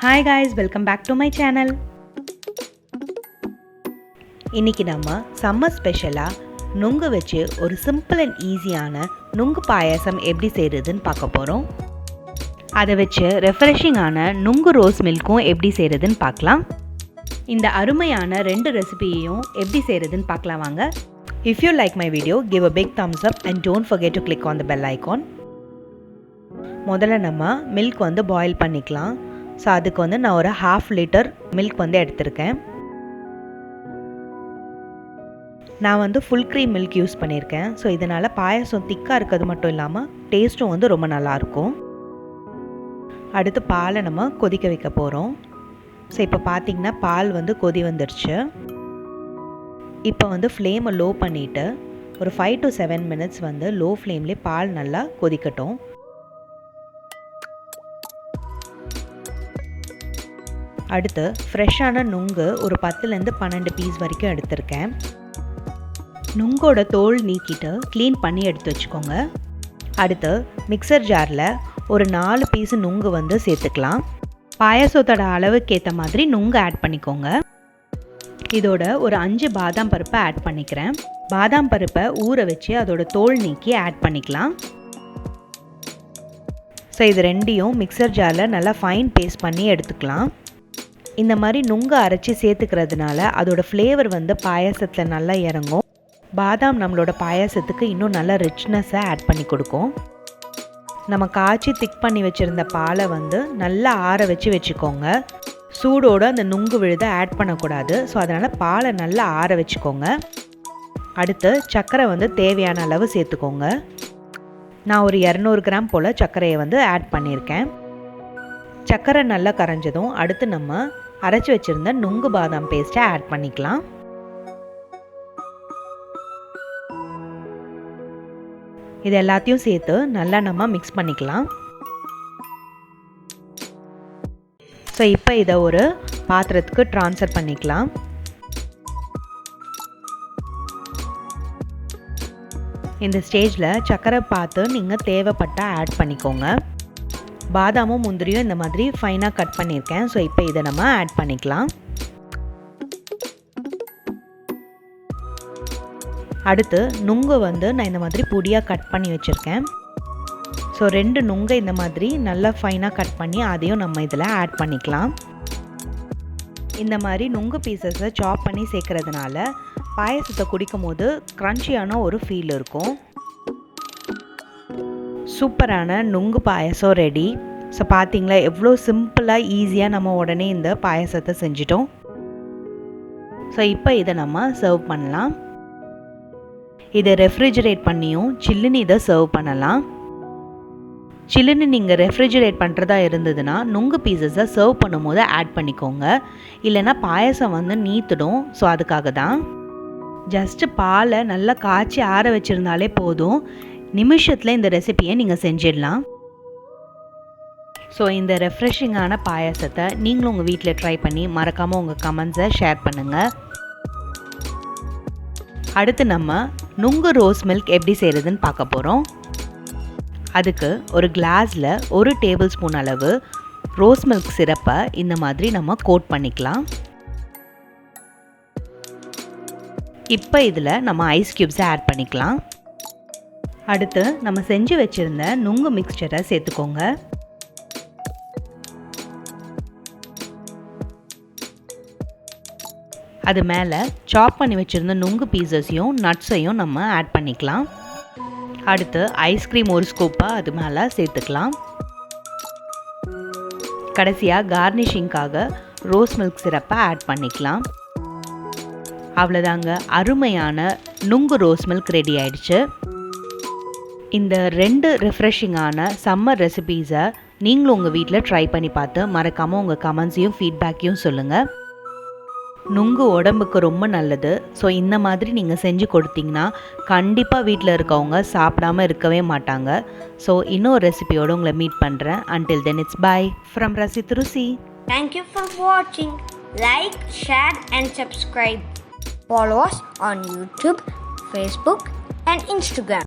Hi guys, welcome back to my channel. இன்னைக்கு நம்ம summer ஸ்பெஷலா நுங்கு வச்சு ஒரு சிம்பிள் அண்ட் ஈஸியான நுங்கு பாயாசம் எப்படி செய்யறதுன்னு பார்க்க போறோம். அதை வச்சு ரெஃப்ரெஷிங்கான நுங்கு ரோஸ் மில்க்கும் எப்படி செய்யறதுன்னு பார்க்கலாம். இந்த அருமையான ரெண்டு ரெசிபியையும் எப்படி செய்யறதுன்னு பார்க்கலாம் வாங்க. If you like my video, give a big thumbs up and don't forget to click on the bell icon. முதல்ல நம்ம மில்க் வந்து பாயில் பண்ணிக்கலாம். ஸோ அதுக்கு வந்து நான் ஒரு 1/2 லிட்டர் மில்க் வந்து எடுத்திருக்கேன். நான் வந்து ஃபுல் க்ரீம் மில்க் யூஸ் பண்ணியிருக்கேன். ஸோ இதனால் பாயாசம் திக்காக இருக்கிறது மட்டும் இல்லாமல் டேஸ்ட்டும் வந்து ரொம்ப நல்லாயிருக்கும். அடுத்து பாலை நம்ம கொதிக்க வைக்க போகிறோம். ஸோ இப்போ பார்த்திங்கன்னா பால் வந்து கொதி வந்துடுச்சு. இப்போ வந்து ஃப்ளேமை லோ பண்ணிவிட்டு ஒரு 5 to 7 மினிட்ஸ் வந்து லோ ஃப்ளேம்லேயே பால் நல்லா கொதிக்கட்டும். அடுத்து ஃப்ரெஷ்ஷான நுங்கு ஒரு 10லேருந்து 12 பீஸ் வரைக்கும் எடுத்திருக்கேன். நுங்கோட தோல் நீக்கிட்டு க்ளீன் பண்ணி எடுத்து வச்சுக்கோங்க. அடுத்து மிக்சர் ஜாரில் ஒரு 4 பீஸ் நுங்கு வந்து சேர்த்துக்கலாம். பாயாசத்தோட அளவுக்கு ஏற்ற மாதிரி நுங்கு ஆட் பண்ணிக்கோங்க. இதோட ஒரு 5 பாதாம் பருப்பை ஆட் பண்ணிக்கிறேன். பாதாம் பருப்பை ஊற வச்சு அதோட தோல் நீக்கி ஆட் பண்ணிக்கலாம். ஸோ இது ரெண்டையும் மிக்சர் ஜாரில் நல்லா ஃபைன் பேஸ்ட் பண்ணி எடுத்துக்கலாம். இந்த மாதிரி நுங்கு அரைச்சி சேர்த்துக்கிறதுனால அதோட ஃப்ளேவர் வந்து பாயாசத்தில் நல்லா இறங்கும். பாதாம் நம்மளோட பாயாசத்துக்கு இன்னும் நல்லா ரிச்னஸை ஆட் பண்ணி கொடுக்கும். நம்ம காய்ச்சி திக் பண்ணி வச்சுருந்த பாலை வந்து நல்லா ஆற வச்சுக்கோங்க. சூடோடு அந்த நுங்கு விழுதை ஆட் பண்ணக்கூடாது. ஸோ அதனால் பாலை நல்லா ஆற வச்சுக்கோங்க. அடுத்து சர்க்கரை வந்து தேவையான அளவு சேர்த்துக்கோங்க. நான் ஒரு 200 கிராம் போல் சர்க்கரையை வந்து ஆட் பண்ணியிருக்கேன். சர்க்கரை நல்லா கரைஞ்சதும் அடுத்து நம்ம அரைச்சி வச்சுருந்த நுங்கு பாதாம் பேஸ்ட்டை ஆட் பண்ணிக்கலாம். இது எல்லாத்தையும் சேர்த்து நல்லா நம்ம மிக்ஸ் பண்ணிக்கலாம். ஸோ இப்போ இதை ஒரு பாத்திரத்துக்கு ட்ரான்ஸ்ஃபர் பண்ணிக்கலாம். இந்த ஸ்டேஜில் சர்க்கரை பார்த்து நீங்கள் தேவைப்பட்டால் ஆட் பண்ணிக்கோங்க. பாதாமும் முந்திரியும் இந்த மாதிரி ஃபைனாக கட் பண்ணியிருக்கேன். ஸோ இப்போ இதை நம்ம ஆட் பண்ணிக்கலாம். அடுத்து நுங்கு வந்து நான் இந்த மாதிரி பொடியாக கட் பண்ணி வச்சுருக்கேன். ஸோ 2 நுங்கை இந்த மாதிரி நல்லா ஃபைனாக கட் பண்ணி அதையும் நம்ம இதில் ஆட் பண்ணிக்கலாம். இந்த மாதிரி நுங்கு பீசஸை சாப் பண்ணி சேர்க்கறதுனால பாயசத்தை குடிக்கும் போது க்ரன்ச்சியான ஒரு ஃபீல் இருக்கும். சூப்பரான நுங்கு பாயாசம் ரெடி. ஸோ பார்த்தீங்களா எவ்வளோ சிம்பிளாக ஈஸியாக நம்ம உடனே இந்த பாயாசத்தை செஞ்சிட்டோம். ஸோ இப்போ இதை நம்ம சர்வ் பண்ணலாம். இதை ரெஃப்ரிஜரேட் பண்ணியும் சில்லுன்னு இதை சர்வ் பண்ணலாம். சில்லுன்னு நீங்கள் ரெஃப்ரிஜரேட் பண்ணுறதா இருந்ததுன்னா நுங்கு பீசஸை சர்வ் பண்ணும்போது ஆட் பண்ணிக்கோங்க. இல்லைன்னா பாயாசம் வந்து நீத்துடும். ஸோ அதுக்காக தான். ஜஸ்ட்டு பாலை நல்லா காய்ச்சி ஆற வச்சுருந்தாலே போதும். நிமிஷத்தில் இந்த ரெசிபியை நீங்கள் செஞ்சிடலாம். ஸோ இந்த ரெஃப்ரெஷிங்கான பாயாசத்தை நீங்களும் உங்கள் வீட்டில் ட்ரை பண்ணி மறக்காமல் உங்கள் கமெண்ட்ஸை ஷேர் பண்ணுங்கள். அடுத்து நம்ம நுங்கு ரோஸ் மில்க் எப்படி செய்கிறதுன்னு பார்க்க போகிறோம். அதுக்கு ஒரு கிளாஸில் 1 டேபிள் ஸ்பூன் அளவு ரோஸ் மில்க் சிரப்பை இந்த மாதிரி நம்ம கோட் பண்ணிக்கலாம். இப்போ இதில் நம்ம ஐஸ் க்யூப்ஸை ஆட் பண்ணிக்கலாம். அடுத்து நம்ம செஞ்சு வச்சுருந்த நுங்கு மிக்ஸ்சரை சேர்த்துக்கோங்க. அது மேலே சாப் பண்ணி வச்சுருந்த நுங்கு பீசஸையும் நட்ஸையும் நம்ம ஆட் பண்ணிக்கலாம். அடுத்து ஐஸ்கிரீம் ஒரு ஸ்கூப்பாக அது மேலே சேர்த்துக்கலாம். கடைசியாக கார்னிஷிங்காக ரோஸ் மில்க் சிரப்பை ஆட் பண்ணிக்கலாம். அவ்வளோதாங்க, அருமையான நுங்கு ரோஸ் மில்க் ரெடி ஆயிடுச்சு. இந்த 2 ரெஃப்ரெஷிங்கான சம்மர் ரெசிபீஸை நீங்களும் உங்கள் வீட்டில் ட்ரை பண்ணி பார்த்து மறக்காமல் உங்கள் கமெண்ட்ஸையும் ஃபீட்பேக்கையும் சொல்லுங்கள். நுங்கு உடம்புக்கு ரொம்ப நல்லது. ஸோ இந்த மாதிரி நீங்கள் செஞ்சு கொடுத்தீங்கன்னா கண்டிப்பாக வீட்டில் இருக்கவங்க சாப்பிடாமல் இருக்கவே மாட்டாங்க. ஸோ இன்னொரு ரெசிபியோடு உங்களை மீட் பண்ணுறேன். Until then, it's bye from rasithurusi. Thank you for watching. Like, share and subscribe. Follow us on YouTube, Facebook and Instagram.